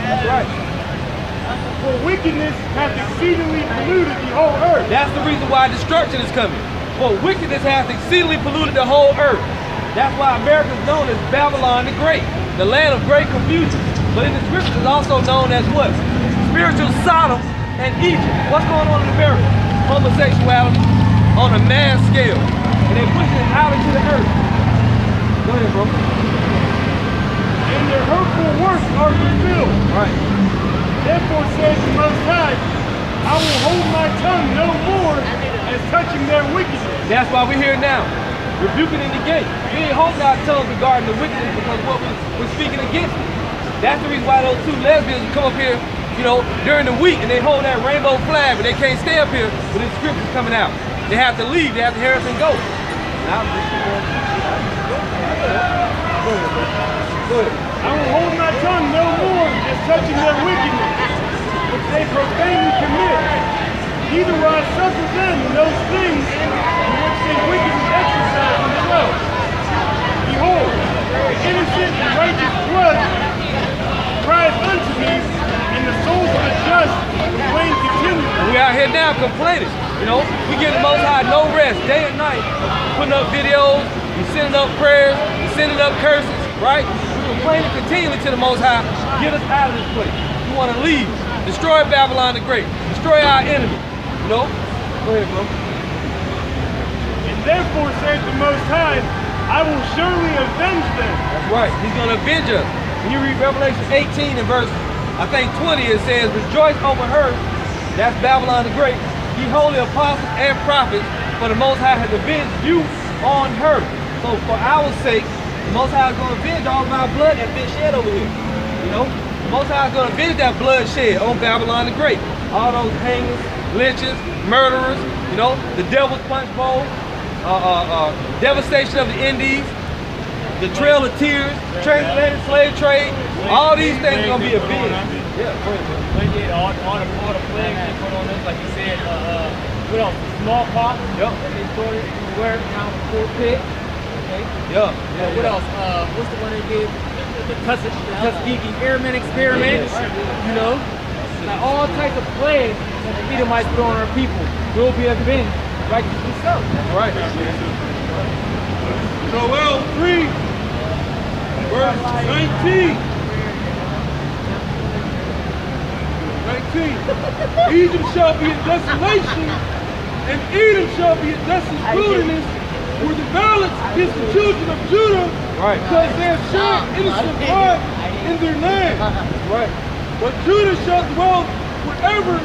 That's right. For wickedness hath exceedingly polluted the whole earth. That's the reason why destruction is coming. For wickedness hath exceedingly polluted the whole earth. That's why America is known as Babylon the Great, the land of great confusion. But in the scriptures it's also known as what? Spiritual Sodom and Egypt. What's going on in America? Homosexuality on a mass scale. And they're pushing it out into the earth. Go ahead, bro. And their hurtful works are fulfilled. Right. Therefore says the Most High, I will hold my tongue no more as touching their wickedness. That's why we're here now, rebuking and negating. We ain't holding our tongues regarding the wickedness because what we're speaking against it. That's the reason why those two lesbians come up here, you know, during the week and they hold that rainbow flag, but they can't stay up here with the scriptures coming out. They have to leave. They have to hear us and go. Now, go ahead. I will hold my tongue no more as touching their wickedness, which they profanely commit. Neither will I suffer them in those things in which they wickedly exercise themselves. Behold, the innocent and righteous blood crieth unto me, and the souls of the just complain continually. We out here now complaining. You know, we give the Most High no rest, day and night, putting up videos, we sending up prayers, we sending up curses, right? Complaining continually to the Most High, get us out of this place. We want to leave, destroy Babylon the Great, destroy our enemy. You know? Go ahead, bro. And therefore says the Most High, I will surely avenge them. That's right. He's going to avenge us. When you read Revelation 18 and verse, I think 20, it says, rejoice over her, that's Babylon the Great, ye holy apostles and prophets, for the Most High has avenged you on her. So for our sake, the Most High is going to avenge all of our blood that's been shed over here. You know, the Most High is going to avenge that blood shed on Babylon the Great. All those hangings, lynchings, murderers, you know, the devil's punch bowl, devastation of the Indies, the Trail of Tears, transatlantic slave trade, all these things are going to be avenged. Yeah, go ahead, bro. All the plagues they put on us, like you said, what else? Smallpox. Yep. That they started where down the pulpit. Okay. Yeah. What else? What's the one they gave? The Tuskegee Airmen experiment. You know, like all types of plagues that the Edomites put on our people will be avenged righteously so. That's right. Joel 3, verse 19. 19. Egypt shall be a desolation, and Edom shall be a desolate wilderness, where the violence against the children of Judah, Right. because they have shed innocent blood in their land. Right. But Judah shall dwell forever,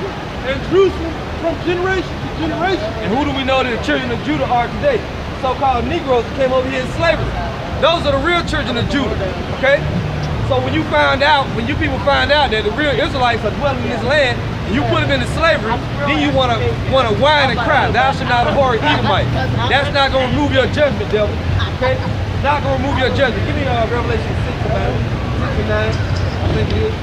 and Jerusalem from generation to generation. And who do we know that the children of Judah are today? So-called Negroes that came over here in slavery. Those are the real children of Judah, okay? So when you find out, when you people find out that the real Israelites are dwelling in this land, and you put them into slavery, then you wanna whine and cry, thou shalt not abhor Edomite. That's not gonna remove your judgment, devil, okay? Not gonna remove your judgment. Give me Revelation 6 about it, 6 and 9, I think it is.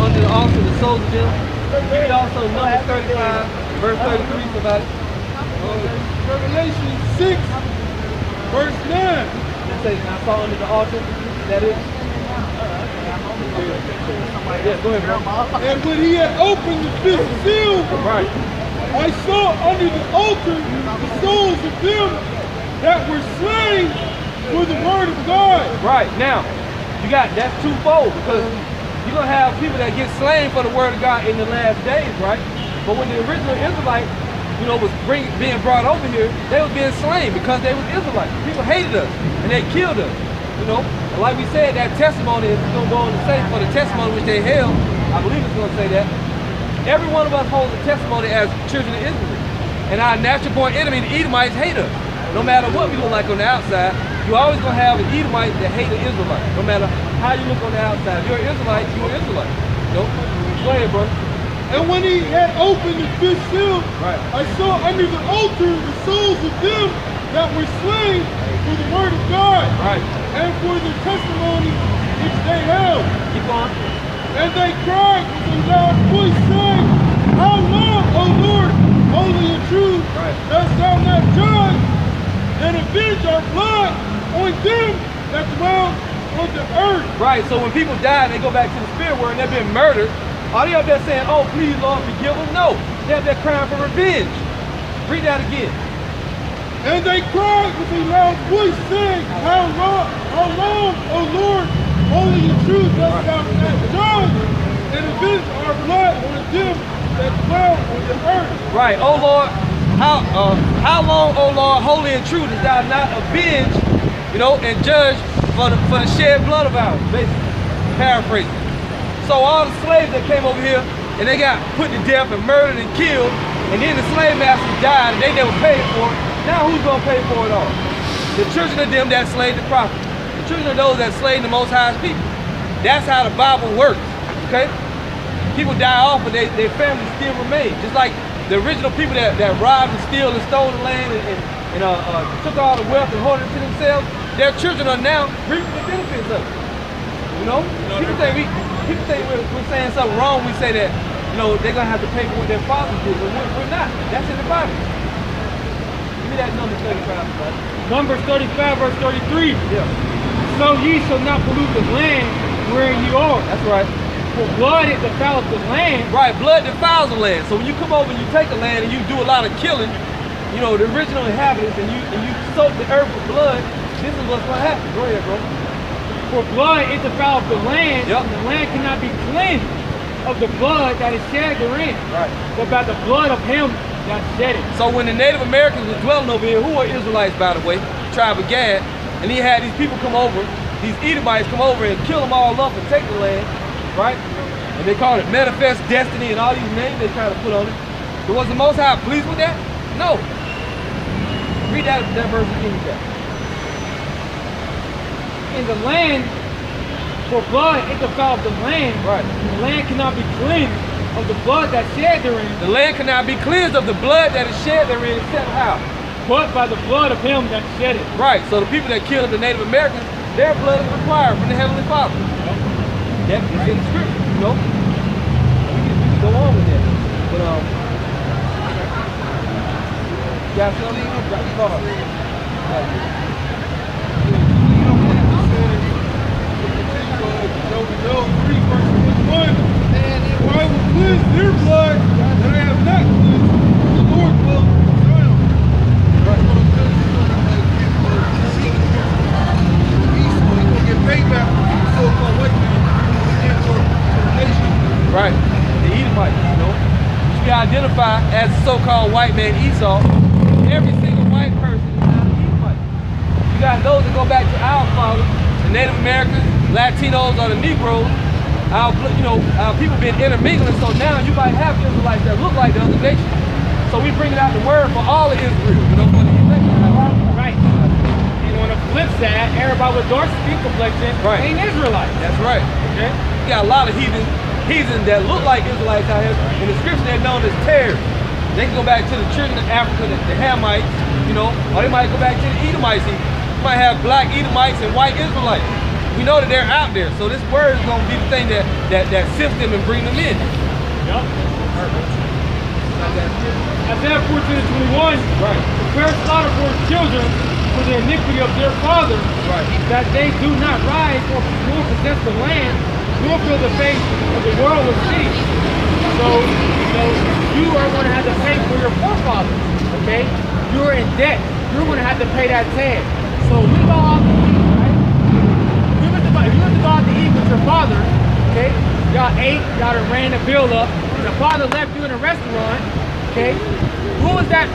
Under the altar, the souls of them. Give me also Numbers 35, verse 33 about it. Revelation 6, verse 9. It says, I saw under the altar, that is. Yeah, go ahead, bro. And when he had opened the fifth seal, Right. I saw under the altar the souls of them that were slain for the word of God. Right, now, that's twofold, because you're going to have people that get slain for the word of God in the last days, right? But when the original Israelites, you know, was being brought over here, they was being slain because they was Israelites. People hated us, and they killed us, you know? And like we said, that testimony is going to go on to say, for the testimony which they held, I believe it's going to say that, every one of us holds a testimony as children of Israel. And our natural born enemy, the Edomites, hate us. No matter what we look like on the outside, you always going to have an Edomite that hate an Israelite, no matter how you look on the outside. If you're an Israelite, you're an Israelite. You know? Go ahead, bro. And when he had opened the fifth seal, Right. I saw under the altar the souls of them that were slain for the word of God, Right. and for the testimony which they held. Keep on. And they cried with a loud voice, saying, How long, O Lord, holy and true, Right. dost thou not judge and avenge our blood on them that dwell on the earth. Right, so when people die and they go back to the spirit world and they're being murdered, are they up there saying, oh, please, Lord, forgive them? No, they're up there crying for revenge. Read that again. And they cried with a loud voice, saying, how long, O Lord, holy and true, dost thou not judge and avenge our blood on them that dwell on the earth? Right, oh Lord, how long, oh Lord, holy and true, dost thou not avenge, and judge for the shed blood of ours, basically, paraphrasing. So all the slaves that came over here, and they got put to death and murdered and killed, and then the slave masters died and they never paid for it. Now who's gonna pay for it all? The children of them that slayed the prophet. The children of those that slayed the Most High's people. That's how the Bible works, okay? People die off, but their families still remain. Just like the original people that robbed and stole and stole the land and took all the wealth and hoarded it to themselves, their children are now reaping the benefits of it. People think we're saying something wrong. We say that, they're gonna have to pay for what their fathers did, but we're not. That's in the Bible. Give me that number 35, brother. Numbers 35, verse 33. Yeah. So ye shall not pollute the land wherein you are. That's right. For blood it defiles the land. Right, blood defiles the land. So when you come over and you take the land and you do a lot of killing, the original inhabitants, and you soak the earth with blood, this is what's gonna happen. Go ahead, bro. For blood it defiles the land, yep. And the land cannot be cleansed of the blood that is shed therein. Right. But by the blood of him that shed it. So when the Native Americans were dwelling over here, who are Israelites, by the way, tribe of Gad, and he had these people come over, these Edomites come over and kill them all up and take the land, right? And they called it manifest destiny and all these names they try to put on it. But was the Most High pleased with that? No. Read that verse again. In the land, for blood it defiles the land. Right. And the land cannot be cleansed of the blood that shed therein. The land cannot be cleansed of the blood that is shed therein, except how? But by the blood of him that shed it. Right. So the people that killed the Native Americans, their blood is required from the Heavenly Father. That is in the scripture, We can go on with that. But you got something? WW3 verse 1. For I will cleanse their blood that I have not cleansed. The Lord will Zion. Right. He's going to get paid back for so-called white man and for the nation. Right. The Edomites, which we identify as the so-called white man Esau. Every single white person is not an Edomite. You got those that go back to our fathers, the Native Americans, Latinos, or the Negroes. Our people been intermingling, so now you might have Israelites that look like the other nations. So we bringing out the word for all of Israel, for the elect. Right. And on the flip side, everybody with dark skin complexion ain't Israelites. That's right. Okay. You got a lot of heathens that look like Israelites out here. In the scripture, they're known as tares. They can go back to the children of Africa, the Hamites, or they might go back to the Edomites. You might have black Edomites and white Israelites. We know that they're out there, so this word is going to be the thing that sifts them and bring them in. Yep. Isaiah 14:21. Right. Prepare slaughter for his children for the iniquity of their fathers, right. That they do not rise or possess the land, nor fill the face of the world with cities. So, you are going to have to pay for your forefathers, okay? You're in debt. You're going to have to pay that tag. So we go off the eat, right? If you were to go out to eat with your father, okay? Y'all ate, y'all done ran the bill up. The father left you in a restaurant, okay? Who is that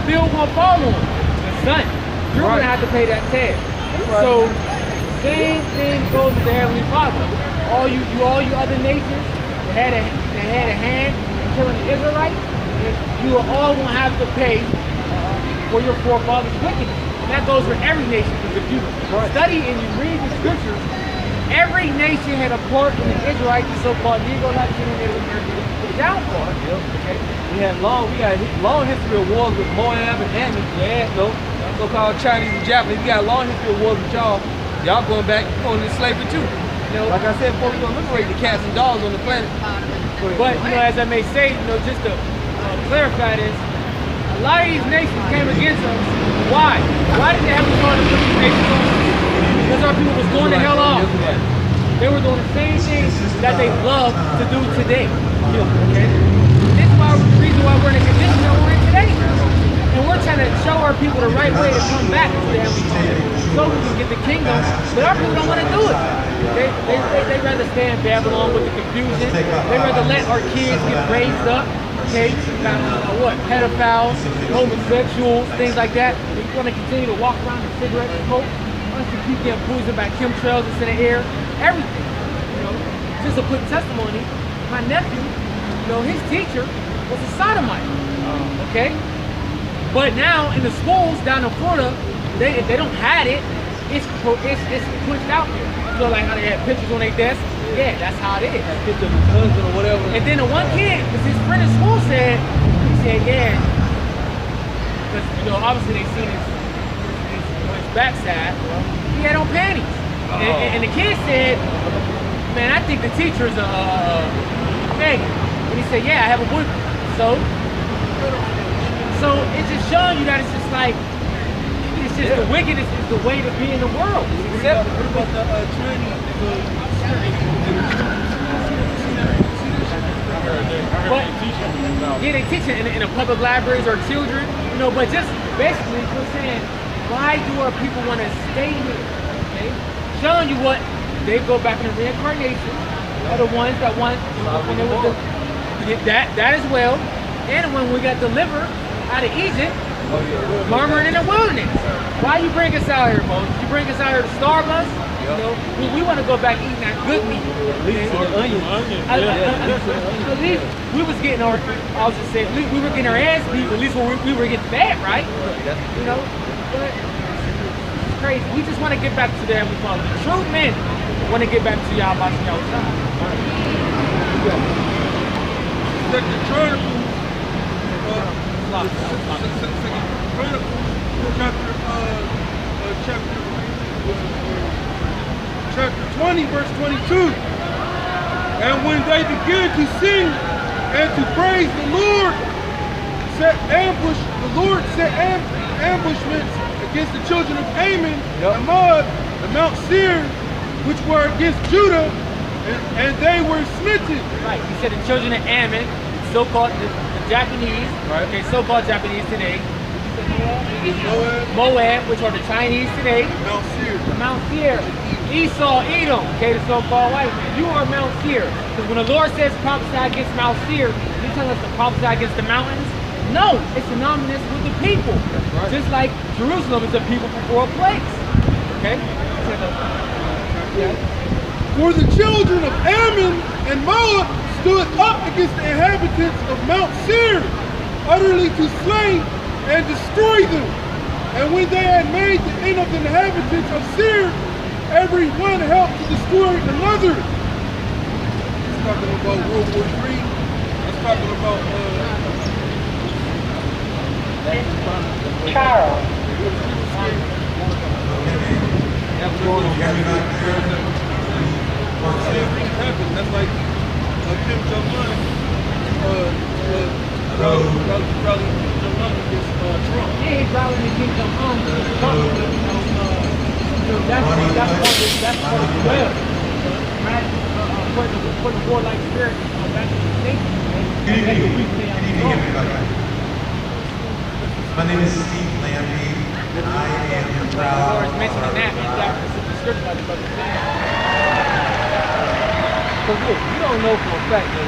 bill going to fall on? The son. You're going to have to pay that tag. Right. So, same thing goes with the Heavenly Father. All you other nations that had a hand in killing the Israelites, you are all going to have to pay for your forefathers' wickedness. And that goes for every nation. Because if you study and you read the scriptures, every nation had a part in the Israelites, the so-called Negro, Latino, Native American downfall. Okay. We got long history of wars with Moab and Ammon. Yeah, so-called Chinese and Japanese. We got a long history of wars with y'all. Y'all going into slavery too. Like I said before, we're gonna liberate the cats and dogs on the planet. But as I may say, just to clarify this, a lot of these nations came against us. Why? Why did they have to call these nations on us? our people was going to hell off. They were doing the same things that they love to do today. Okay? This is the reason why we're in the condition that we're in today. And we're trying to show our people the right way to come back to the Heavenly Father so we can get the kingdom. But our people don't want to do it. They'd rather stay in Babylon with the confusion. They'd rather let our kids get raised up. Okay, pedophiles, homosexuals, things like that. They want to continue to walk around with cigarettes and smoke. Want to keep getting poisoned by chemtrails that's in the air. Everything. Just a quick testimony. My nephew, his teacher was a sodomite. Okay, but now in the schools down in Florida, they don't have it. It's pushed out there. Like how they have pictures on their desk. Yeah, that's how it is. That picture of his husband or whatever. And then the one kid, because his friend in school said, yeah, because obviously they seen his backside. He had on panties, and the kid said, man, I think the teacher's a faggot. And he said, yeah, I have a boyfriend. So it's just showing you that it's just like. It's just the wickedness is the way to be in the world. What about the training? But yeah, they teach it in the public libraries or children, but just basically we're saying, why do our people want to stay here? Okay? Showing you what they go back in the reincarnation are the ones that want when it was that as well. And when we got delivered out of Egypt, murmuring in the wilderness. Why you bring us out here, Moses? You bring us out here to starve us? We want to go back eating that good meat. At least we was getting our, I was just saying, we were getting our ass beat, at least we were getting fed, right? But it's crazy. We just want to get back to the Heavenly Father. The true men want to get back to Yahweh Shah. Second Chronicles, chapter 20, verse 22. And when they began to sing and to praise the Lord, the Lord set ambushments against the children of Ammon and Moab and Mount Seir, which were against Judah, and they were smitten. Right, he said the children of Ammon, so-called the Japanese, right? Okay, so-called Japanese today. Moab, which are the Chinese today. Mount Seir. Esau, Edom, okay, the so-called white man. You are Mount Seir. Because when the Lord says prophesy against Mount Seir, he's telling us to prophesy against the mountains. No, it's synonymous with the people. Right. Just like Jerusalem is a people before a place. Okay? For the children of Ammon and Moab stood up against the inhabitants of Mount Seir, utterly to slay and destroy them. And when they had made the end of the inhabitants of Seir, every one helped to destroy another. It's talking about World War III. It's talking about Carol. That's like Kim Jong-un. Probably Kim Jong-un against Trump. Yeah, he's probably Kim Jong-un. That's part of the well. Putting the warlike spirit back in the state. Good evening, everybody. My name is Steve Lampy, and I am proud of Because look, we don't know for a fact that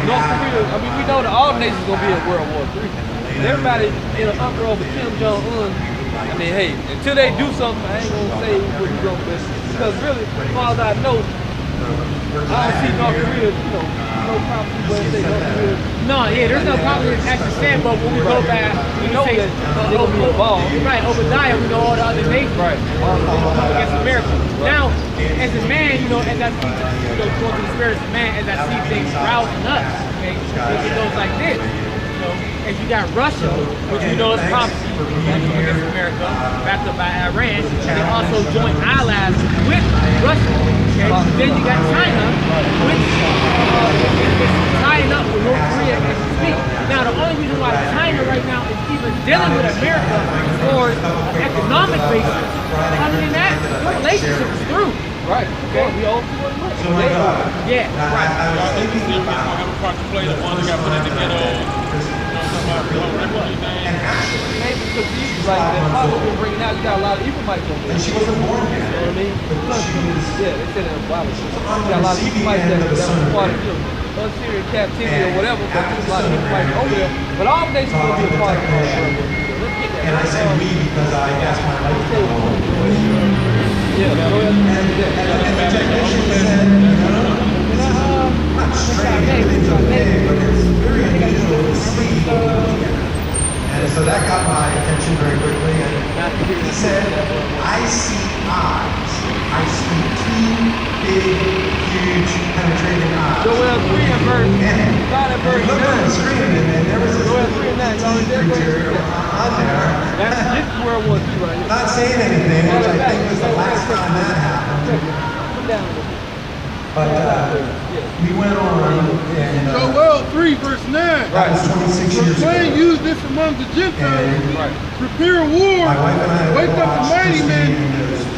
North Korea, we know that all nations are going to be in World War III. Everybody in an uproar with Kim Jong-un. I mean, hey, until they do something, I ain't going to say what we're going to do. Because really, as far as I know, I don't see North Korea, no prophecy where they say North Korea. No, yeah, there's no prophecy actually said, but when we go back, we know say, that they're going to be involved. Right, Obadiah, we know all the other nations. Right. Come against America. Now, as a man, as I see, going through the spirit as a man, as I see things rousing us, okay, it goes like this. As you got Russia, which we know is prophecy against America, backed up by Iran, and they also joint allies with Russia. Okay? Then you got China, which is tying up with North Korea as we speak. Now, the only reason why China right now is even dealing with America as far as an economic basis, other than that, we're relationship is through. Right. Okay. We all too much. So my God. Yeah. I was thinking about and actually, Maybe because these, like the apostle been bringing out, you got a lot of Ephraimites over there. and she wasn't born yet. You know what I mean? But she was Yeah, they said in the Bible. on You the got a lot of receiving Ephraimites end that of the was Son of part of Man. Assyrian captivity or whatever, but after there's a the lot of Son of Man, Ephraimites over there. But all the nations will be a part of the world. Let's get that. And I said we because I asked my wife to go. Yeah, go ahead. And the technician said, not strange, everything's okay, but it's very unusual to see what we're looking at. And so that got my attention very quickly. And he said, I see eyes. I see two big, huge, penetrating eyes. Joel 3 and verse. And Start at verse look on the 9. screen, and there was this Joel little 3 and 9. Y'all creature on there. This is where it was right here. Not saying anything, which I think was the last time that happened. Put down a little bit. But we went on, and Joel 3 verse 9. that was 26 years Proclaim ago. you this among the Gentiles. Right. Prepare war. My wife and I Wake up the mighty men.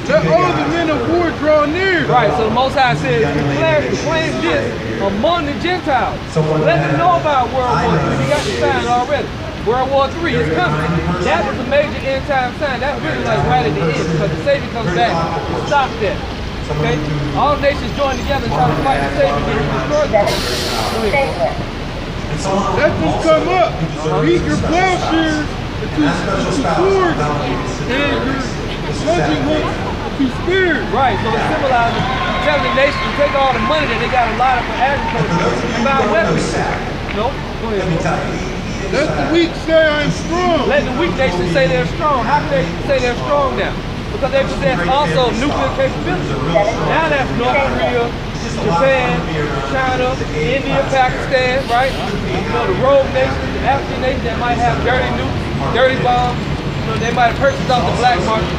Let all the men of war draw near. Right, so the Most High says, proclaim this among the Gentiles. Let them know about World War III. We got the sign already. World War III is coming. That was a major end time sign. That was really like right at the end because the Savior comes back to stop that. Okay? All nations join together and try to fight the Savior and he destroys them. Go ahead. Let them come up. Beat your plowshares into swords and your sledging hooks to spears. Right, so it symbolizes telling the nation to take all the money that they got allotted for agriculture and buy weapons. No? Go ahead. Let me tell you, Let the weak say I am strong. Let the weak nations say they're strong. How can they say they're strong now? Because they possess also nuclear capability. Now that's North Korea, Japan, China, India, Pakistan, right? You know, the rogue nations, the African nations that might have dirty nukes, dirty bombs. You know, they might have purchased off the black market.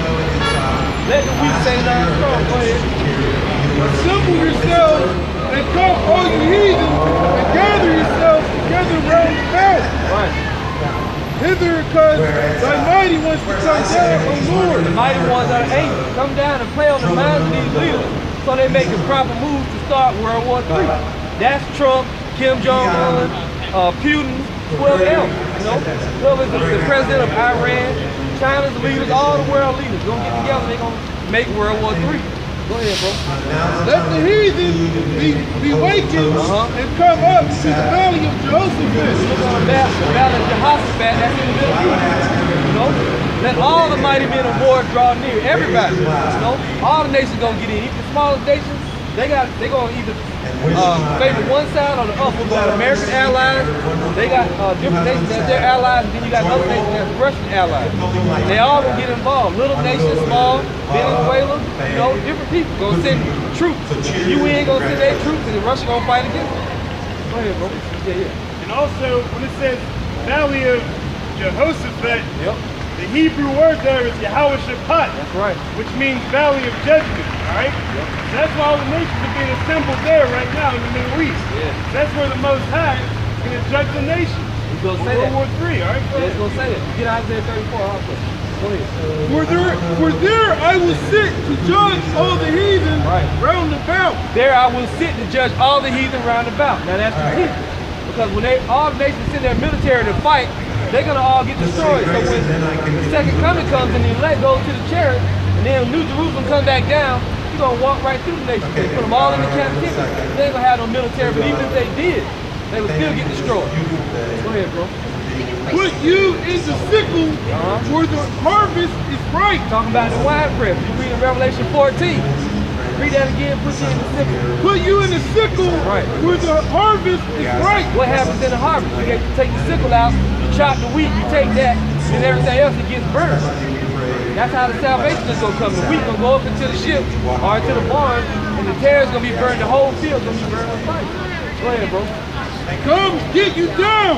Let the weak say they're strong. Go ahead. Assemble yourselves and come, all you heathens, and gather yourselves together round about. Right. Hither, because thy mighty ones to come down, O Lord. The mighty ones are angry. Come down and play on the minds of these leaders so they make the proper moves to start World War III. That's Trump, Kim Jong-un, Putin, whoever else. You know, whoever's the president of Iran, China's leaders, all the world leaders gonna get together. They're gonna make World War III. Go ahead, bro. Let the heathen be wakened and come up to the valley of Jehoshaphat. Look on the valley of Jehoshaphat. That's in the Middle East. You know, let all the mighty men of war draw near. Everybody. You know, all the nations gonna get in. Even the smallest nations, they gonna either favor one side or the other. We got American allies. They got different nations as their allies, and then you got other nations as Russian allies. They all gonna get involved. Little nations, small, Venezuela, you know, different people gonna send troops. The UN gonna send their troops, and the Russia gonna fight against them. Go ahead, bro. Yeah. And also, when it says Valley of Jehoshaphat, Yep. the Hebrew word there is Yahweh-Shaphat, That's right. which means Valley of Judgment, all right? So that's why all the nations are being assembled there right now in the Middle East. Yeah. That's where the Most High is going to judge the nations. He's gonna say World War that. III, all right? Go Yeah, ahead. it's gonna say that. Get Isaiah 34 also. Go ahead. For there I will sit to judge all the heathen Right. round about. There I will sit to judge all the heathen round about. Now that's the heathen. Because when all the nations send their military to fight, they're gonna all get destroyed. So when the second coming comes and the elect goes to the chariot, and then New Jerusalem comes back down, you're gonna walk right through the nations. They put them all in the captivity. They ain't gonna have no military, but even if they did, they would still get destroyed. Go ahead, bro. Put you in the sickle where the harvest is ripe. Talking about the wine press. You read in Revelation 14. Read that again, put you in the sickle. Put you in the sickle Right. where the harvest is ripe. What happens in the harvest? You take the sickle out, you chop the wheat, you take that, and everything else it gets burned. That's how the salvation is gonna come. The wheat gonna go up into the ship or into the barn, and the tares gonna be burned. The whole field's gonna be burned on fire. Go ahead, bro. Come get you down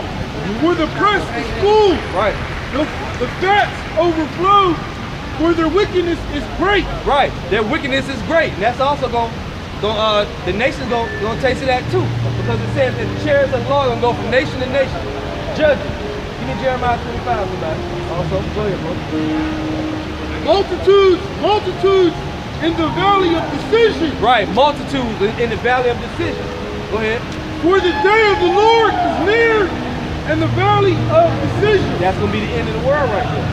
where the press is full. Right, The fats overflow where their wickedness is great. right. Their wickedness is great, and that's also the nation's gonna taste of that too, because it says that the chariots of the Lord gonna go from nation to nation, judging. Give me Jeremiah 25 about it. Also, go ahead, bro. Multitudes in the valley of decision. Right, multitudes in the valley of decision. Go ahead. For the day of the Lord is near, and the valley of decision. That's going to be the end of the world right there.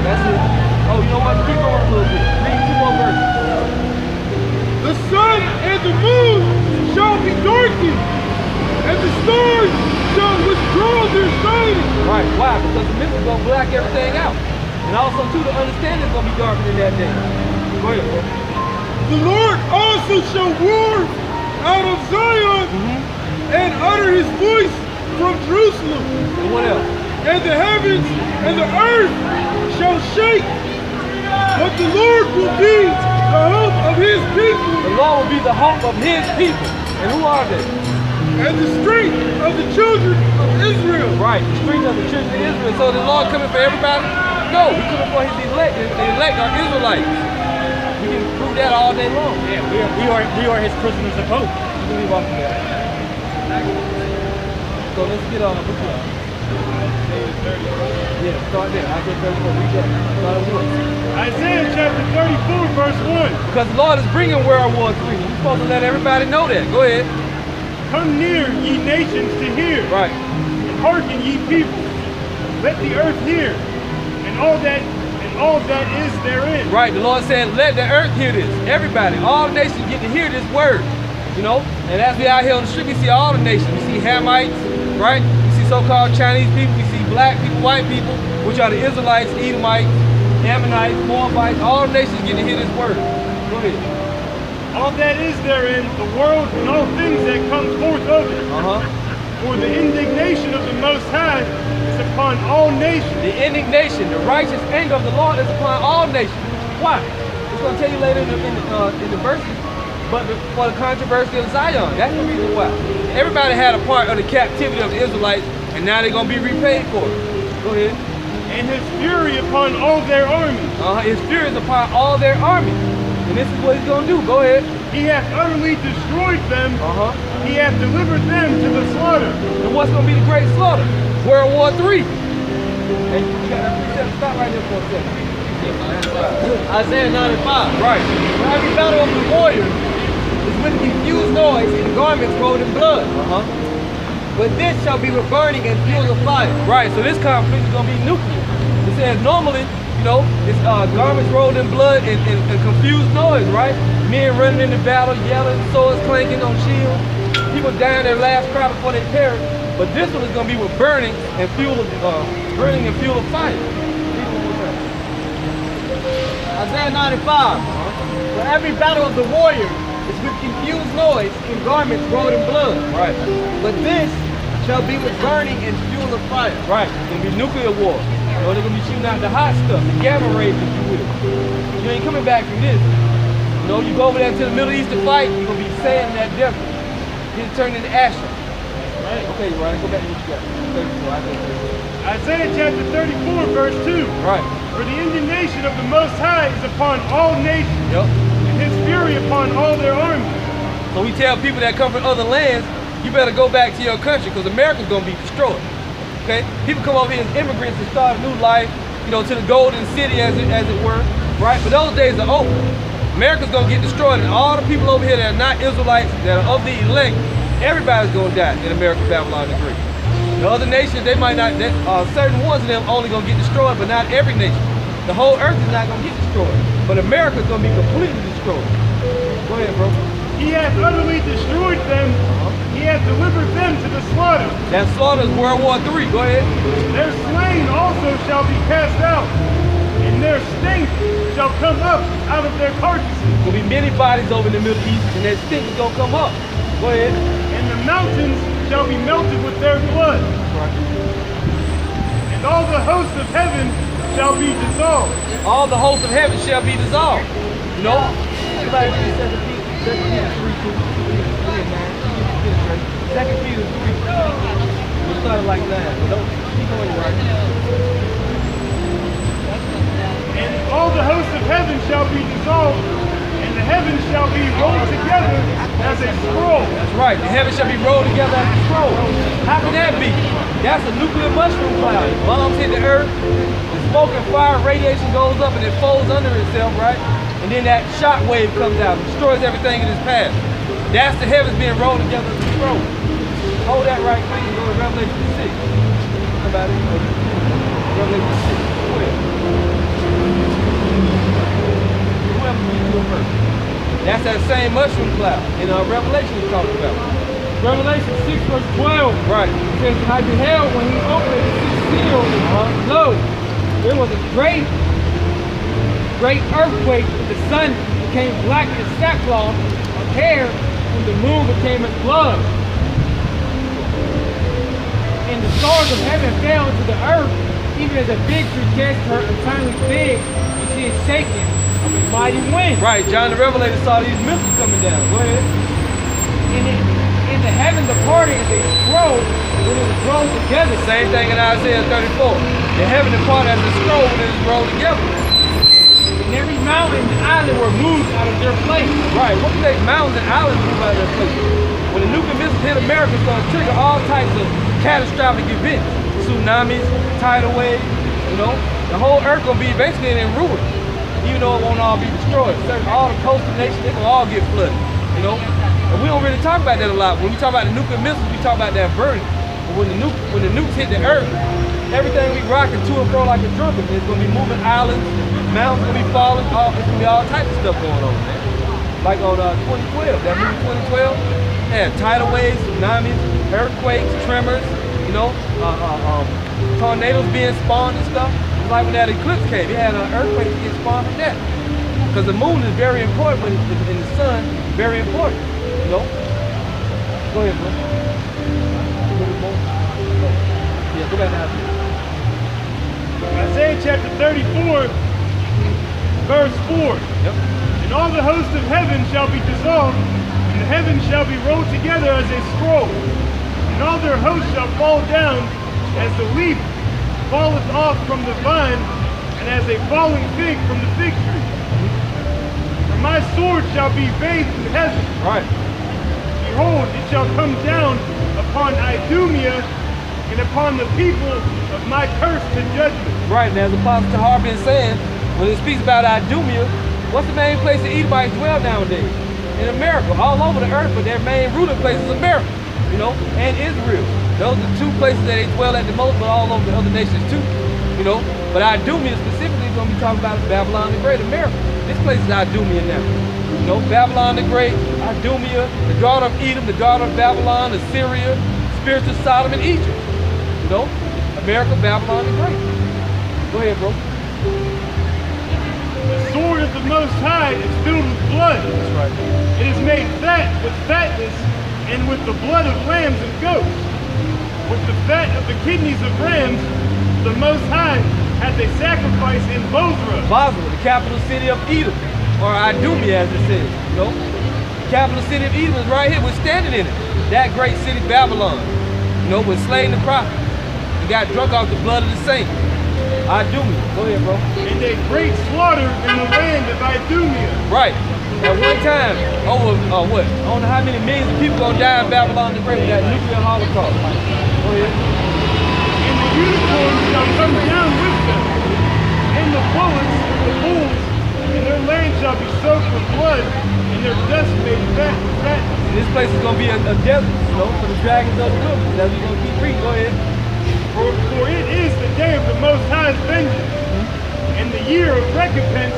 That's it. Oh, you know what? Keep going a little bit. Read 2 more verses. The sun and the moon shall be darkened, and the stars shall withdraw their shining. Right, why? Because the mist is going to black everything out. And also, too, the understanding is going to be darkened in that day. Go ahead, bro. The Lord also shall roar out of Zion and utter his voice from Jerusalem. And what else? And the heavens and the earth shall shake, but the Lord will be the hope of his people. The Lord will be the hope of his people. And who are they? And the strength of the children of Israel. Right, the strength of the children of Israel. So the Lord coming for everybody? No, he's coming for his elect. The elect are Israelites. We can prove that all day long. Yeah, we are his prisoners of hope. You can leave off of that. So let's get on. Yeah, start there. Isaiah 34. Read that. Start at 1. Isaiah chapter 34, verse 1. Because the Lord is bringing World War III. We're supposed to let everybody know that. Go ahead. Come near, ye nations, to hear. Right. And hearken, ye people. Let the earth hear, and all that is therein. Right. The Lord said, let the earth hear this. Everybody, all the nations get to hear this word. You know? And as we out here on the street, we see all the nations. We see Hamites, right? We see so-called Chinese people. We see black people, white people, which are the Israelites, Edomites, Ammonites, Moabites. All the nations get to hear this word. Go ahead. All that is therein, the world and all things that come forth of it. For the indignation of the Most High is upon all nations. The indignation, the righteous anger of the Lord is upon all nations. Why? It's going to tell you later in the verses. But for the controversy of Zion, that's the reason why. Everybody had a part of the captivity of the Israelites, and now they're going to be repaid for it. Go ahead. And his fury upon all their armies. His fury is upon all their armies. And this is what he's going to do. Go ahead. He hath utterly destroyed them. He hath delivered them to the slaughter. And what's going to be the great slaughter? World War III. And you got to stop right there for a second. Isaiah 95. Right. For every battle of the warrior is with confused noise and garments rolled in blood. But this shall be with burning and fuel of fire. Right, so this conflict is going to be nuclear. It says normally, you know, it's garments rolled in blood and confused noise, right? Men running into battle, yelling, swords clanking on shields, people dying their last cry before they perish. But this one is going to be with burning and fuel of fire. Isaiah 95. For every battle of the warrior is with confused noise and garments rolled in blood. Right. But this shall be with burning and fuel of fire. Right. It's going to be nuclear war. You know, they're going to be shooting out the hot stuff, the gamma rays, if you will. You ain't coming back from this. You know, you go over there to the Middle East to fight, you're going to be sand in that desert. Get turned into ashes. Right? Okay, Ryan, go back to what you got. Isaiah chapter 34, verse 2. Right. For the indignation of the Most High is upon all nations. Yep. And his fury upon all their armies. So we tell people that come from other lands, you better go back to your country because America's going to be destroyed. Okay? People come over here as immigrants and start a new life, you know, to the golden city as it were, right? But those days are over. America's going to get destroyed, and all the people over here that are not Israelites, that are of the elect, everybody's going to die in America, Babylon, and Greece. The other nations, they might not, certain ones of them only going to get destroyed, but not every nation. The whole earth is not going to get destroyed, but America's going to be completely destroyed. Go ahead, bro. He hath utterly destroyed them. He hath delivered them to the slaughter. That slaughter is World War III. Go ahead. Their slain also shall be cast out, and their stink shall come up out of their carcasses. There'll be many bodies over in the Middle East, and that stink is going to come up. Go ahead. And the mountains shall be melted with their blood. Right. And all the hosts of heaven shall be dissolved. All the hosts of heaven shall be dissolved. You know? Everybody read 2 Peter 3. We started like that. But don't keep going right. And all the hosts of heaven shall be dissolved, and the heavens shall be rolled together as a scroll. That's right. The heavens shall be rolled together as a scroll. How can that be? That's a nuclear mushroom cloud. Bombs hit the earth, the smoke and fire radiation goes up and it folds under itself, right? And then that shock wave comes out and destroys everything in its path. That's the heavens being rolled together as a scroll. Hold that right quick and go to Revelation 6. Somebody, Revelation 6. Whoever reads you first. That's that same mushroom cloud in Revelation we're talking about. Revelation 6 verse 12. Right. It says, and I beheld when he opened the sixth seal, lo, there was a great earthquake. The sun became black as sackcloth of hair, and the moon became as blood. And the stars of heaven fell into the earth, even as a fig tree casts her untimely fig, and she is shaken of a mighty wind. Right, John the Revelator saw these missiles coming down. Go ahead. And the heaven departed as a scroll when it was rolled together. Same thing in Isaiah 34. The heaven departed as a scroll when it was rolled together. And every mountain and island were moved out of their place. Right, what can make mountains and islands move out of their place? When the nuclear missiles hit America, it's going to trigger all types of catastrophic events. Tsunamis, tidal waves, you know. The whole earth going to be basically in ruin, even though it won't all be destroyed. All the coastal nations, they will all get flooded, you know. And we don't really talk about that a lot. When we talk about the nuclear missiles, we talk about that burning. But when the nukes hit the earth, everything we rocking to and fro like a drunken. It's going to be moving islands, mountains going to be falling, it's going to be all types of stuff going on, man. Like on 2012, that movie 2012, yeah, tidal waves, tsunamis, earthquakes, tremors, you know, tornadoes being spawned and stuff. It's like when that eclipse came, it had an earthquake get spawned from that. Because the moon is very important when it's in the sun, very important, you know. Go ahead, bro. Yeah, go back now. Isaiah chapter 34, verse 4. Yep. And all the hosts of heaven shall be dissolved, and the heavens shall be rolled together as a scroll. And all their hosts shall fall down as the leaf falleth off from the vine, and as a falling fig from the fig tree. For my sword shall be bathed in heaven. Right. Behold, it shall come down upon Idumea and upon the people of my curse to judgment. Right, and as Apostle Tahar been saying, when it speaks about Idumea, what's the main place the Edomites dwell nowadays? In America, all over the earth, but their main rooting place is America, you know, and Israel. Those are the two places that they dwell at the most, but all over the other nations too, you know. But Idumea specifically is going to be talking about Babylon the Great, America. This place is Idumea now. You know, Babylon the Great, Idumea, the daughter of Edom, the daughter of Babylon, Assyria, spiritual Sodom and Egypt. You know, America, Babylon the Great. Go ahead, bro. The sword of the Most High is filled with blood. That's right. It is made fat with fatness and with the blood of lambs and goats. With the fat of the kidneys of rams, the Most High hath a sacrifice in Bozrah. Bozrah, the capital city of Edom, or Idumea as it says, you know. The capital city of Edom is right here, we're standing in it. That great city, Babylon, you know, was slaying the prophets. They got drunk off the blood of the saints. Idumea, go ahead, bro. And a great slaughter in the land of Idumea. Right. At one time, over what? I don't know how many millions of people gonna die in Babylon the Great with that nuclear holocaust. Go ahead. And the unicorns shall come down with them, and the bullets, the bulls, and their land shall be soaked with blood, and their dust made fat with fatness. And this place is gonna be a desert, you know, for the dragons of the wilderness. That's what we're gonna keep reading. Go ahead. For it is the day of the Most High's vengeance, and the year of recompense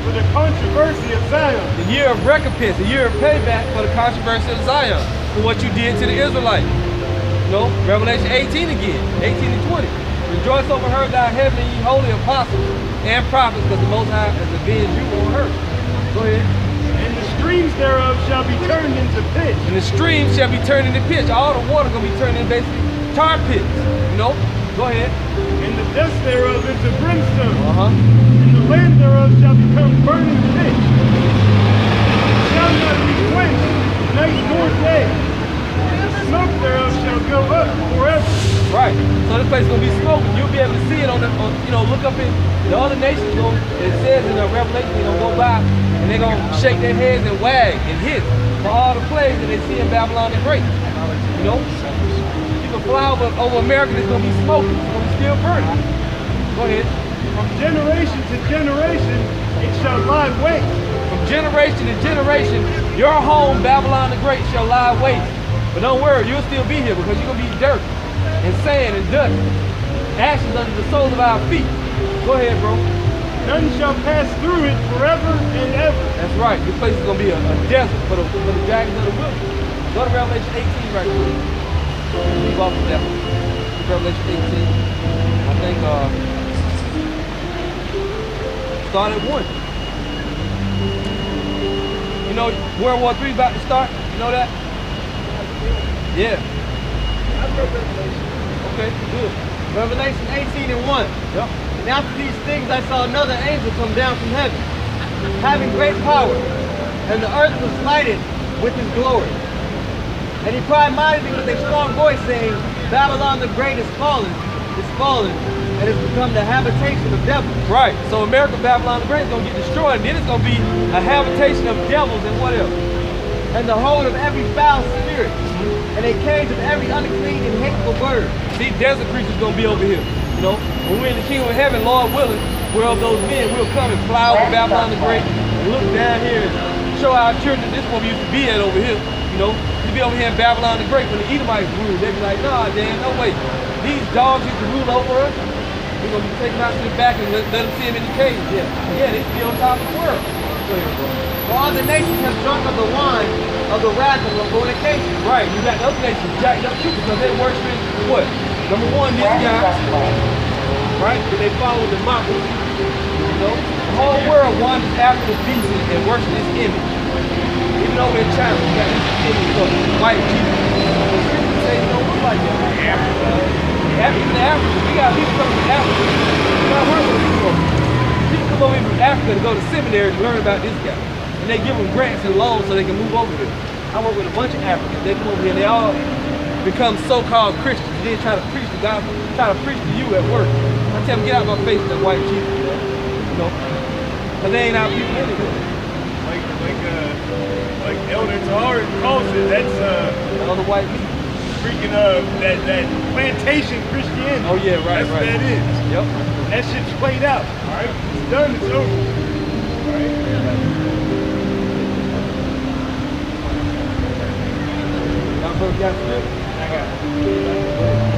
for the controversy of Zion. The year of recompense, the year of payback for the controversy of Zion, for what you did to the Israelites. You know, Revelation 18 again, 18 and 20. Rejoice over her, thy heaven, ye holy apostles and prophets, because the Most High has avenged you on her. Go ahead. And the streams thereof shall be turned into pitch. And the streams shall be turned into pitch. All the water gonna be turned into basically tar pits. You know? Go ahead. And the dust thereof into brimstone. Uh-huh. The land thereof shall become burning pitch. It shall not be quenched night nor day. The smoke thereof shall go up forever. Right. So this place is gonna be smoking. You'll be able to see it on you know, look up in the other nations. It says in the Revelation, you know, go by And they're going to shake their heads and wag and hiss for all the plagues that they see in Babylon the Great. You know? You can fly over America, it's going to be smoking. It's going to be still burning. Go ahead. From generation to generation, it shall lie waste. From generation to generation, your home, Babylon the Great, shall lie waste. But don't worry, you'll still be here because you're going to be dirt and sand and dust. Ashes under the soles of our feet. Go ahead, bro. None shall pass through it forever and ever. That's right. This place is going to be a desert for the dragons of the wilderness. Go to Revelation 18 right quick. Leave off of that one. Revelation 18. I think, start at 1. You know, World War III about to start? You know that? Yeah. Okay, good. Revelation 18 and 1. Yep. And after these things I saw another angel come down from heaven, having great power, and the earth was lighted with his glory. And he cried mightily with a strong voice, saying, Babylon the Great is fallen, and has become the habitation of devils. Right. So America, Babylon the Great is going to get destroyed, and then it's going to be a habitation of devils and what else? And the hold of every foul spirit, and a cage of every unclean and hateful bird. These desert creatures going to be over here. You know, when we're in the kingdom of heaven, Lord willing, where of those men will come and fly over Babylon the Great and look down here and show our children this is where we used to be at over here. You know, to be over here in Babylon the Great when the Edomites ruled, they'd be like, nah, Dan, no way. These dogs used to rule over us. We're going to take them out to the back and let them see them in the cage. Yeah, they should be on top of the world. Go ahead, bro. For all the nations have drunk of the wine of the wrath of the fornication. Right, you got those nations jacked up too because they're worshiping what? Number one, this guy, right? But they follow the mountain. You know? The whole world wanders after the beast and worship his image. Even over in China, we got this image of white Jesus. But Christians say it don't look like that. Even in Africa, we got people coming from Africa. You not heard of people. People come over from Africa to go to seminary to learn about this guy. And they give them grants and loans so they can move over here. I work with a bunch of Africans. They come over here and they all become so-called Christians. They try to preach the gospel, try to preach to you at work. I tell them, get out of my face with that white Jesus, you know? Because they ain't our people anyway. Like Elder Tahar calls it, that's another white meat. Freaking that plantation Christianity. Oh yeah, right, that's right. What that is. Yep. That shit's played out. Alright? It's done, it's over. Alright?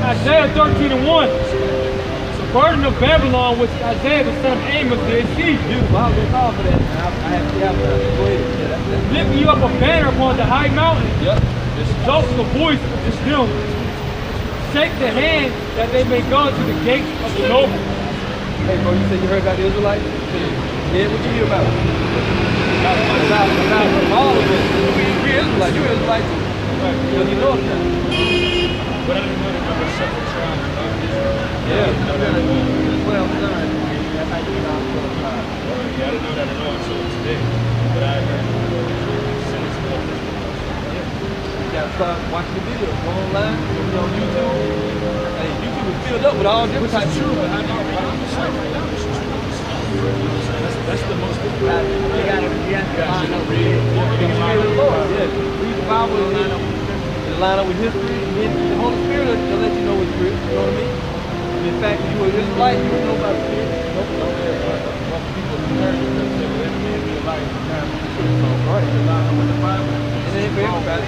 Isaiah 13 and 1. The burden of Babylon, which Isaiah the son of Amos did see. Beautiful. I was going to call for that. I have to have that. Go ahead. Yeah, lift you up a banner upon the high mountain. Yep. Exalt the voice of the still. Shake the hand that they may go to the gates of the noble. Hey, bro, you said you heard about the Israelites? Yeah, what you hear about? About all of us. We Israelites. You're Israelite too. Right. You know it now. But I didn't know that there were several tribes of Israel. Yeah. 12 sons. That's how you get off 12 tribes. Yeah, I didn't know that at all until today. But I heard sentence of You gotta start watching the videos. Go online, go on YouTube. Hey, YouTube is filled up with all different types of truth. That's the most important. You gotta line up with it. Read the Bible and line up with history. And then the Holy Spirit will let you know what's real. You know what I mean? And in fact, if you were Israelite, you would know about the Spirit. Right. And then for everybody.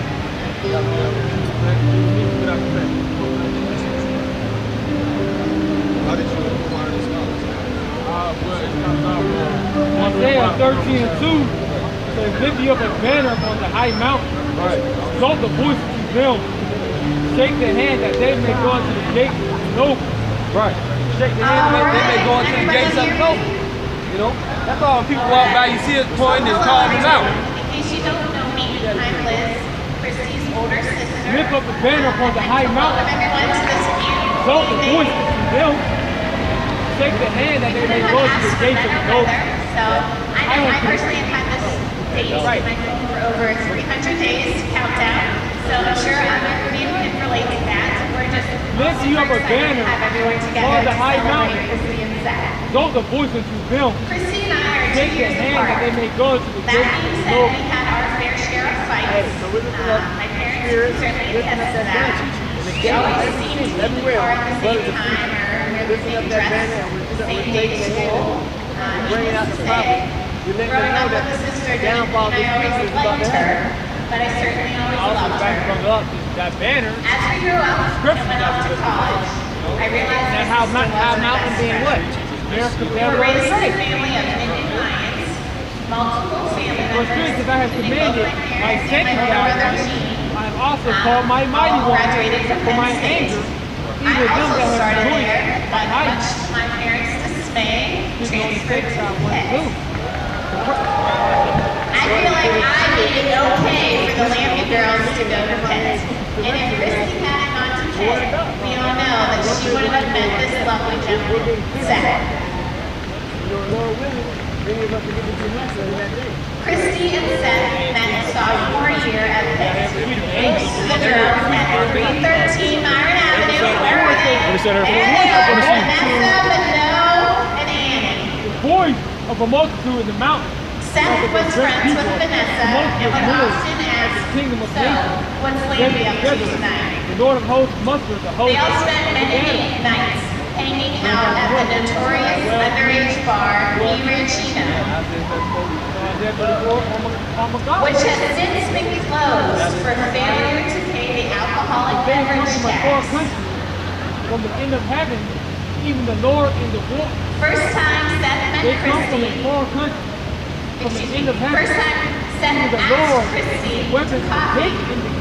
How did you acquire this knowledge? Isaiah 13 and 2 says, lift you up a banner upon the high mountain. Right. Exalt the voice of them. Shake the hand that they may go into the gates of the noble. Right. Shake the hand that they may go into the gates of the noble. You know? That's all when people walk by, you see us pointing and calling them out. In case you don't know me, I'm Liz, Christy's older sister. Lift up a banner upon the high mountain. Welcome everyone to this beautiful Exalt the voice of them. Shake the hand that they may go to the gates of the noble. So I personally have had this date in my phone for over 300 days countdown. So I'm sure other people can relate to that. We're just lift you up a banner have everyone together on the to high celebrate mountain. this being said. Exalt the voice of them. Christy and I are take 2 the years hand apart. that they may go to the That great being said, Lord. we had our fair share of fights. My parents can certainly attest to that. We always seemed to be in the car at the same time, or wear the same dress, the same day to school. Needless to say, growing up with a sister didn't mean I always liked her, but I certainly always Also, loved back her. from up, that banner. As we grew up and went off to college, I realized And my how sister wasn't my Mountain best being what? friend. America We were raised in a family of Indian Lions, multiple family For members, sure, because I have including both commanded my my parents and second my older brother guy. Gene. I am also called my mighty All one graduated from for my Penn State. anger. I Even them also that have started joined there, my but height. much to my parents' dismay, Just the only transferred thing to I want to do. Pitt. I feel like I made it okay for the Lambie girls to go to Pitt. And if Christy hadn't gone to Pitt, we all know that she wouldn't have met this lovely gentleman, Seth. Christy and Seth met sophomore year at Pitt. Most of the girls at 313 Myron Avenue, where are they? There they are, Vanessa, Mano, and Annie. Boys of a multitude in the mountain. Seth was friends with Vanessa and would often ask, so, what's Lambie up to tonight? The Lord of hosts mustered the host. They all spent many nights hanging out at the notorious underage bar, E. Ranchino, which has since been closed for failure to pay the alcoholic beverage tax. From the end of heaven, even the Lord in the war. First time Seth met They come from a Christy, foreign country. From the end of heaven. first time Seth asked Christy to copy,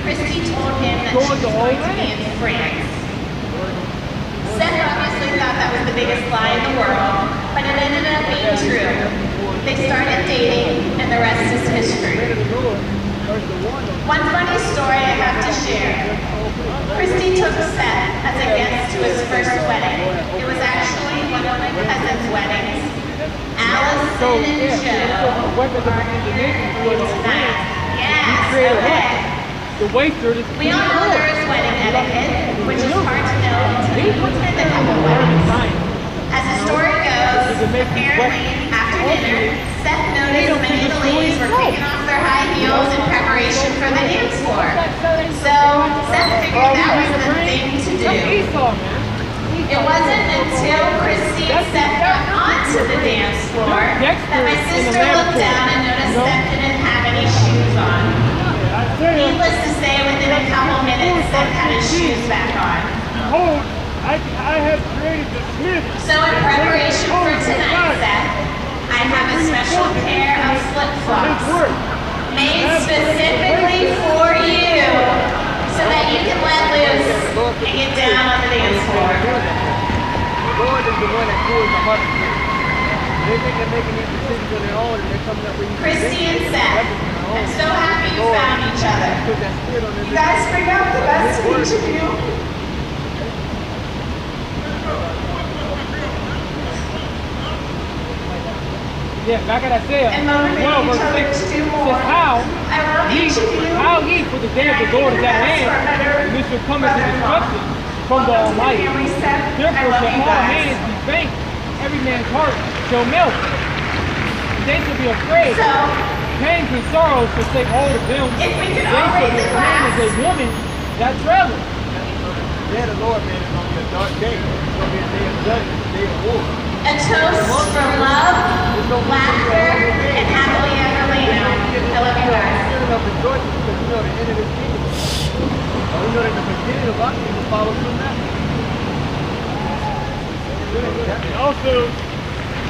Christy told him that she was going to be in France. Seth obviously thought that was the biggest lie in the world, but it ended up being true. They started dating, and the rest is history. One funny story I have to share. Christy took Seth as a guest to his first wedding. It was actually one of my cousin's weddings. Allison and Joe are here tonight. Yes, okay. The waiter is We all know there is wedding etiquette, which is hard to know until you attend a couple weddings. As the story goes, apparently, after dinner, Seth noticed many of the ladies were taking off their high heels in preparation for the dance floor. So, Seth figured that was the thing to do. It wasn't until Christy and Seth got onto the dance floor that my sister looked down and noticed Seth didn't have any shoes on. Needless to say, within a couple minutes, Seth had his shoes back on. Behold, I have created the smith. So in preparation for tonight, Seth, I have a special pair of flip-flops made specifically for you so that you can let loose and get down on the dance floor. The Lord is the one that cools the heart. They think they're making these decisions on their own and they're coming up with these Christy and Seth, I'm so happy you found each other. put that spirit on You their guys bring out the best in each of you. Yeah, back at Isaiah And motivate 12 each verse other 6 to do says more. how I love each of you. for the day of the Lord is at hand, and this will come into destruction from the Almighty. Therefore shall all hands be faint, every man's heart shall melt. They shall be afraid. So, Pangs and sorrows shall take hold of them. if we They could all shall read be the plain as a class, woman that travels. The day of the Lord, man, is going to be a dark day. It's going to be a day of judgment, a day of war. a toast for love, laughter, and happily ever after. I love you guys. Feeling of rejoicing because you know the end of this kingdom. We know that the beginning of our kingdom follows from that. And also,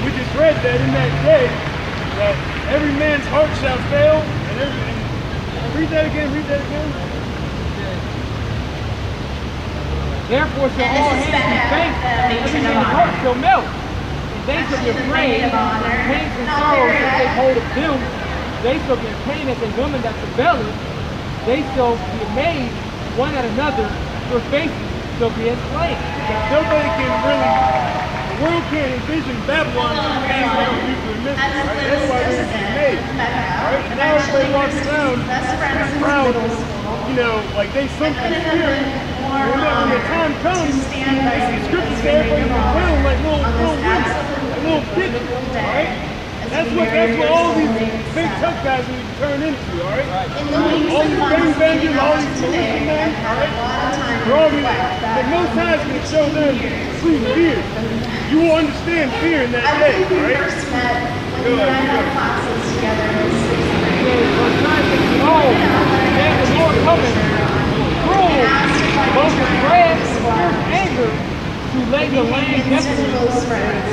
we just read that in that day, that every man's heart shall fail, and read that again, Therefore shall all hands be faint, every man's heart shall melt. And they shall be afraid, pangs and sorrows shall take hold of them. They shall be in pain as a woman that travaileth. They shall be amazed one at another, their faces shall be as flame. Nobody can really, the world can't envision Babylon being like a nuclear missile, right? That's why it was made. Right? And now everybody walks around proud, you know, like they something spirit. And then when the time comes, the scriptures say everybody's around like little women, like little bitches, right? That's what all these big tough guys need to turn into, all right? In the weeks All and these months gang leading bangers, all up these to today, militia men, I've had a lot of time they're all to gonna, reflect the back Most High is going to show them true fear. You will understand fear in that I day, believe we all right? first met when you and I had classes together in sixth grade. Oh, there's the Lord coming. Cruel, both with wrath and fierce anger to lay the land Instant desolate. close friends.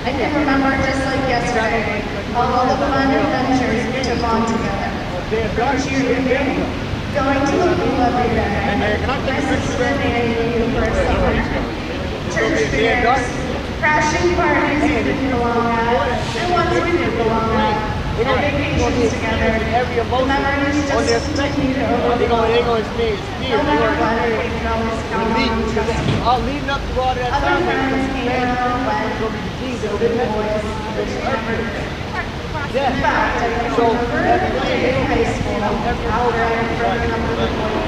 I can remember just like yesterday all the fun adventures we took on together. Cheerleading, going to the pool every day, my sister nannying you for a summer, church fairs, crashing parties we didn't belong at, and ones we did belong at, and vacations together. The memories just continue to overflow. They're gonna experience fear. No matter what, we can always count on each other. Leading up to all that Other time, friends came around when the boys, which never. In fact, I can remember the day in high school after I had broken up with a boy.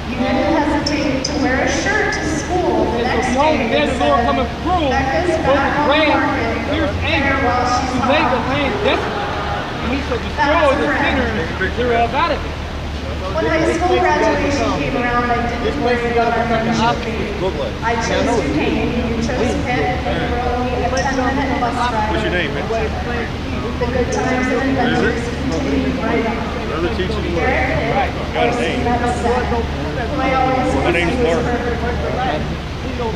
You didn't hesitate to wear a shirt to school the next Behold, day there's and the Lord said, coming cruel, Becca's both back with on the wrath market. and fierce anger Farewell, she's to lay the gone. land desolate. And he shall destroy the sinners thereof out of it. When high school graduation came around, I didn't worry about our friendship fading. I chose Duquesne, you chose Pitt, and you were only a 10-minute bus ride. What's your name, man? The good times and adventures continued right on. Another teacher you Eric got a name. My name's Mark.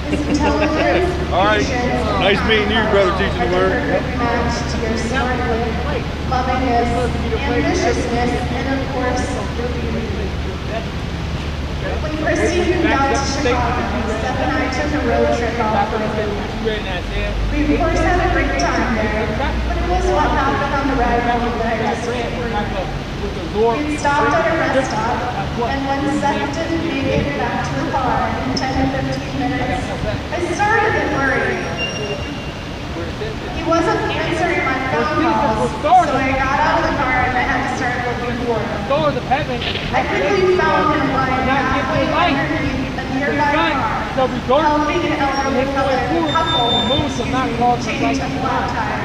His intelligence, All right. patience, Nice meeting you, brother, teaching the word. perfect match to your smart wit, lovingness, ambitiousness, and of course, your beauty. When Christy moved out to Chicago, Steph and I took a road trip off the road. We of course had a great time there, but it was what happened on the ride home that I discovered. We stopped at a rest stop, and when Seth didn't make it back to the car in 10 to 15 minutes, I started to get worried. He wasn't answering my phone calls, so I got out of the car and I had to start looking for him. Doors of heaven, I quickly found him lying halfway underneath a nearby sun car, shall be dark, helping an elderly couple the moon shall not cause the light change to a flat shine. tire.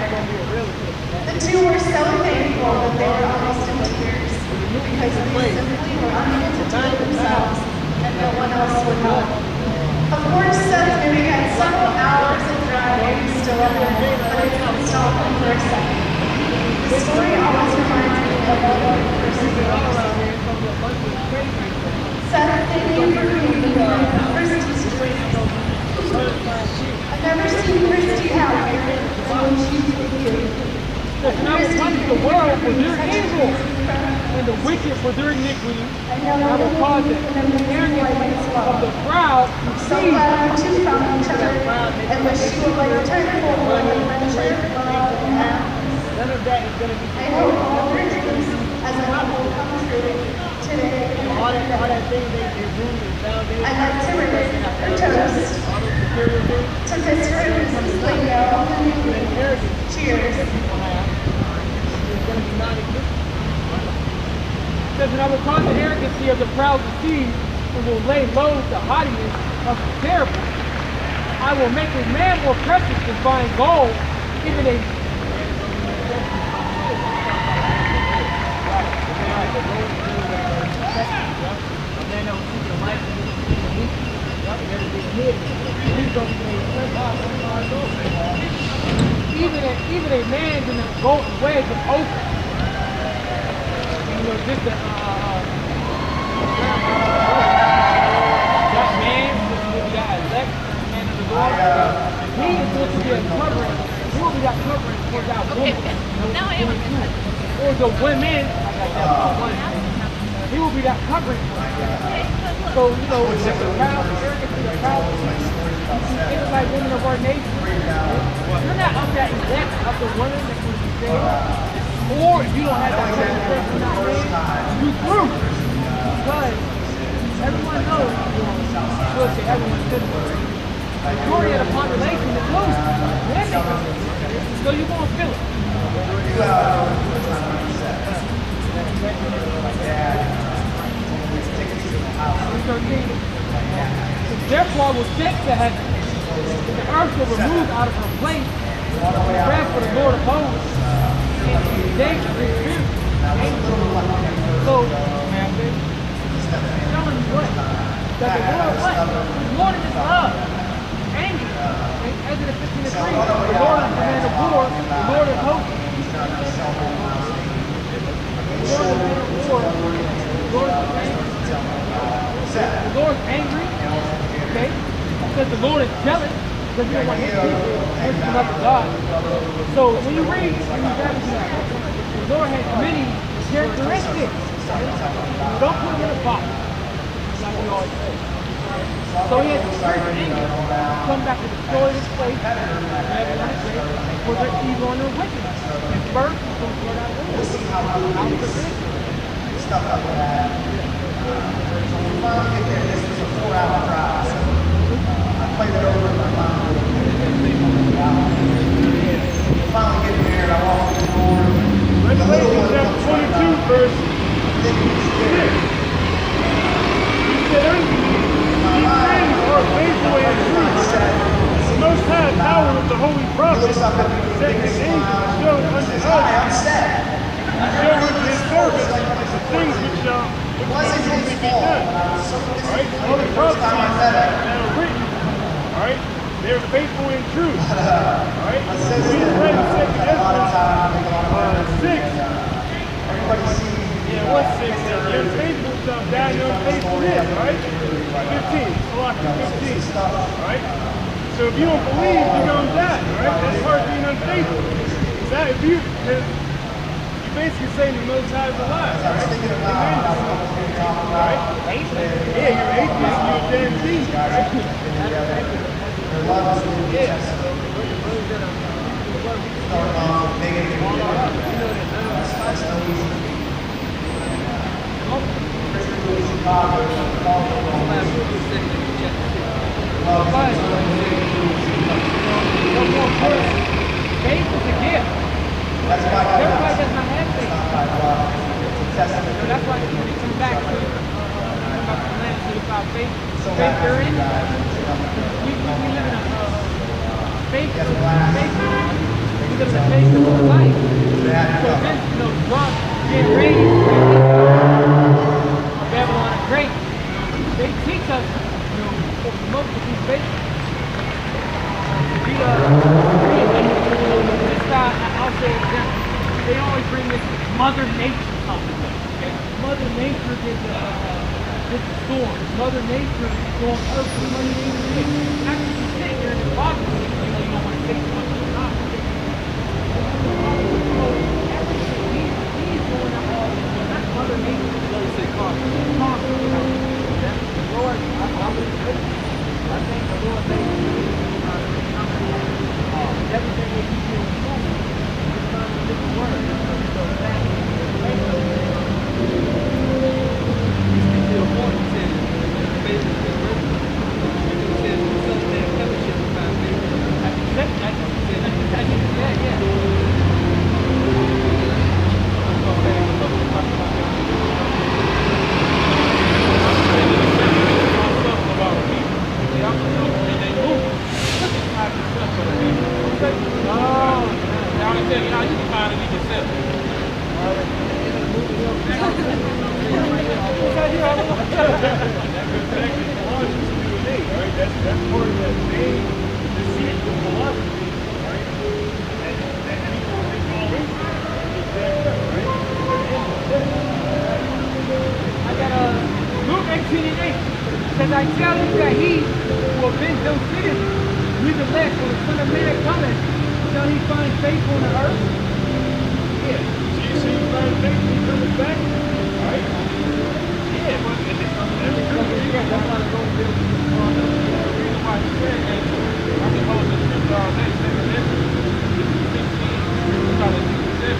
The two were so thankful that they were almost in tears because they simply were unable to do it themselves and no one else would help. Of course, Seth knew he had several hours of driving still ahead, but I didn't stop him for a second. The story always reminds me of all the perseverance. Seth, thank you for being Christy's dream. I've never seen Christy happier than when she's with you. Now the one of the world for their evil, and the wicked for their iniquity. I know I will cause the arrogance of the proud to so cease. glad you two found each other and wish you a lifetime full of friendship, love, and happiness. none of that is going to be I hope all your dreams as a couple come true today. all that thing they do is foundation. I'd like to raise a toast All those material things, to Mr. and Mrs. Lingo. arrogance Cheers. people have is going to be non-existent. Says, and I will cause the arrogancy of the proud to cease, and will lay low the haughtiness of the terrible. I will make a man more precious than fine gold, even a even a man in a golden wedge of oak. You know, just that man, that elect man of the Lord, he is going to be a covering. He will be that covering for that woman. Now I am a Or the women, he will be that covering for her. So, you know, the proud, the arrogance, the proud, it's like women of our nation. You're not of that elect of the women that can be saved. Or if you don't have that kind of person not saved, you through. Because everyone knows, we'll say everyone should know. The majority of the population is loose. Women. So you're going to feel it. Therefore I will take the heaven, and the earth will remove out of her place Wrath for the Lord of hosts, and dangerous spirit. So, man, telling you what? That the Lord what? The Lord is love. Angry. Exodus 15:3. The Lord is the man of war. The Lord of hosts. The Lord is the man of war. The Lord is angry. The Lord is angry. Okay? It says the Lord is jealous. Because you don't want his people worship another God. So when you read, the Lord has many characteristics. Don't put him in a box. Like we always say. So he has a certain anger to come back to destroy this place for their evil and their wickedness. And first, he's going to start out with this. Out of the business. Stuff like that. So we finally get there. This was a 4-hour drive. So I played it over in my mind. Finally get there. I walk through the door. Revelation chapter 22, verse 6. He said unto me, these things are faithful and true. The Most High power of the holy prophet set his angel to show unto us, to show unto his servants the things which shall be done. Alright, all the prophecies that are written, alright, they're faithful and true. Alright, we read in 2 Ezra 6. Yeah, what's 6? The unfaithful shall die in unfaithfulness, right? 15, Colossians 15. Alright? So if you don't believe, you're going to die, right? That's part of being unfaithful. That, if you're basically saying the Most High is alive, right? Right? Yeah, you're atheist, you're a damn thief, right? Faith is a gift. Everybody does not have faith. So that's why when we come back to about the land about faith, faith there is. We live in a faith. We live in a faith of life. So then, God get raised Babylon the Great. They teach us, most of these faiths. This guy, I'll say example. They always bring this Mother Nature something. Okay? Mother Nature did the storm. Mother Nature is going earth with Mother Nature. Actually, you sit here in the bottom, you don't want to take too much of the time. He's going out all this. Not Mother Nature. Don't say karma. Lord, I think the Lord made everything that he did was wrong. It's not a different word. So that he still wants to say faith is the word. He says something that fellowship is not faith. Says, I tell you that he will avenge those cities, nevertheless, when the Son of Man cometh, shall he find faithful on the earth? Yeah. So you find faithful coming back? Alright? Yeah, but it's that's not a goal. The reason why he said that, I can hold the scripture all day, 7 Ezra, 16, probably 67,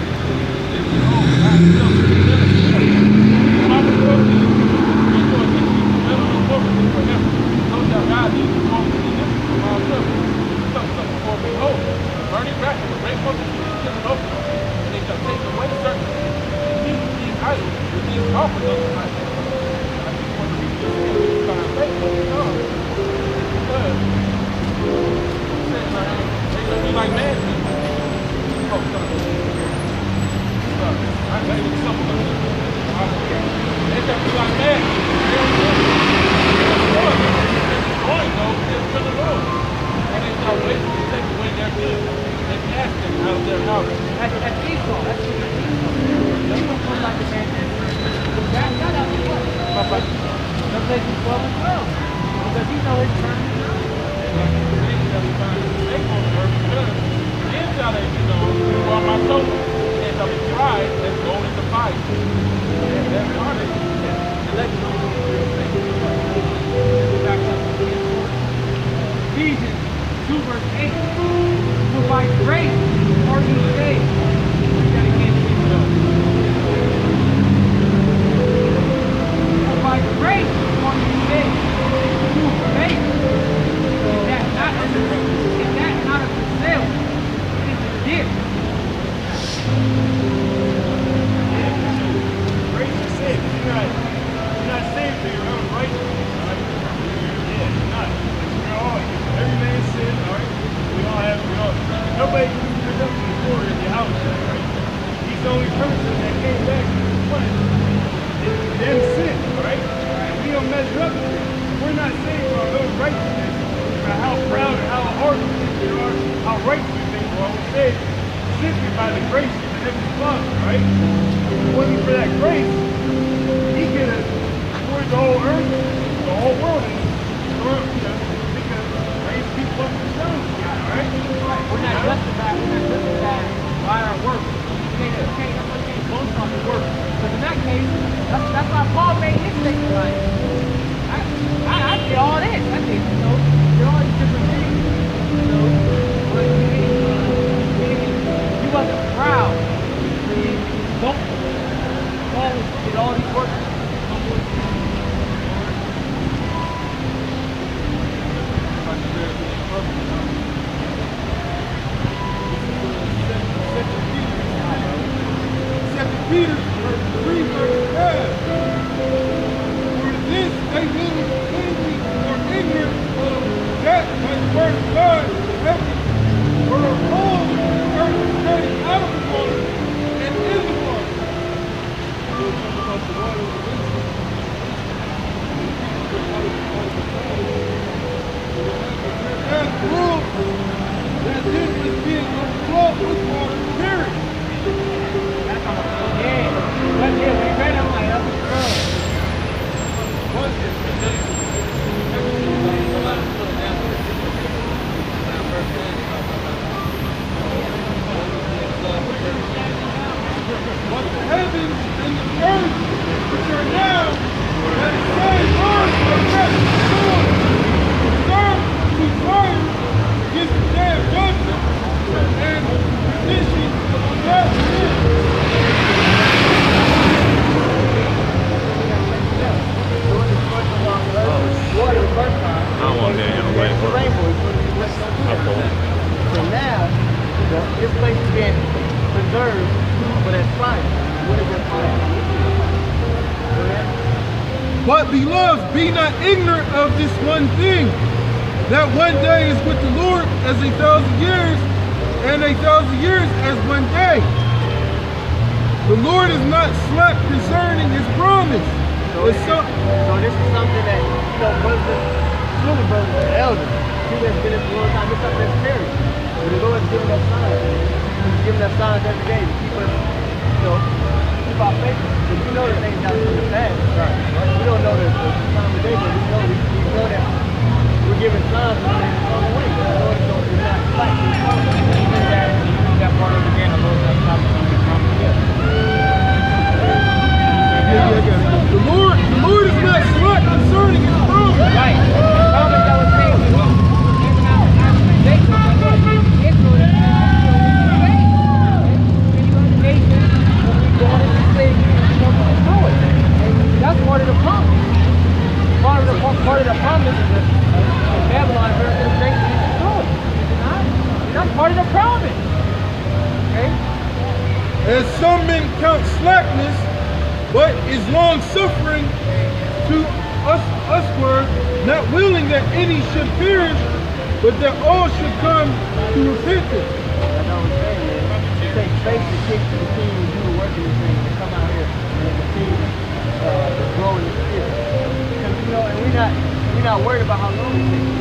burning back with great multitude killing over them, and they shall take away certain these idols with these offerings unto my name. I just want to read this by faith when it comes. Because it says, they're going to be like mad people. tell you what some of them do. They just like that. Going though, it's to the Lord. And they not waiting to take away their good. They cast them out of their house. That's Esau. That's what Esau. He was from like the man that got what? Revelation 12 and 12. Because he know his turn is now. They on the earth because then shall they be known who are my soul. And shall be tried as gold in the fire. And their heart is let you know the real thing. Back up to the Ephesians 2 verse 8. For by grace are you saved. That again, for by grace are you saved. Through faith. Is that not of yourself? It is a gift. Grace is saved. You're not saved for your own righteousness, right? Yeah, you're not. We're all, every man sin, all right? Nobody can pick up the glory of the house, right? He's the only person that came back to the flesh. It them sin, all right? And we don't measure up to it. We're not saved for our own righteousness, no matter how proud or how hard we think we are, how righteous we think we are. We're saved simply by the grace of the Heavenly Father, right? If it wasn't for that grace, he could have destroyed the whole earth, the whole world, and because raised people up from stones, right? We're not justified by our works. We can't boast on the works. But in that case, that's why Paul made his statement like, I did all this. I did, did all these different things. But he wasn't proud. He boastful. Paul did all these works. Peter 3 verse 5. For this they will plainly or ignorant of that by the word of God in heaven, for all the earth is running out of the water and in the water. As rule, that this is being overflowed with water, period. But yeah, when you read it, I'm like, that's a girl. What is the day? But the heavens and the earth, which are now, that the same earth are kept restored, reserved to fire against the day of judgment and condition of that sin. I don't want to hear him wait for it. So now, this place is being preserved for that fire. What is that fire? But beloved, be not ignorant of this one thing, that one day is with the Lord as 1,000 years, and 1,000 years as one day. The Lord is not slack concerning his promise. So this is something that, brothers, brothers, and elders, people have been in for a long time. It's something that's serious. But the Lord is giving us signs. He's giving us signs every day to keep us, keep our faith. Because we know the things that are in the past. Right. We don't know the time of day, but we know that we're giving signs and it's on the way. The Lord is not slack. That part of the again, the Lord does not come together. The Lord is not slack concerning his promise. Right. The promise that was made to him, even after Jacob, that was Israel, nations, when we go into slavery, we're going to destroy it. And that's part of the promise. Part of the promise is that Babylon, very great, and destroyed. That's part of the promise. Okay? As some men count slackness, but is long suffering to usward, not willing that any should perish, but that all should come to repentance. That's what I'm saying, man. It takes faith to kick to the king and do the work in this thing. not worried about how long it takes.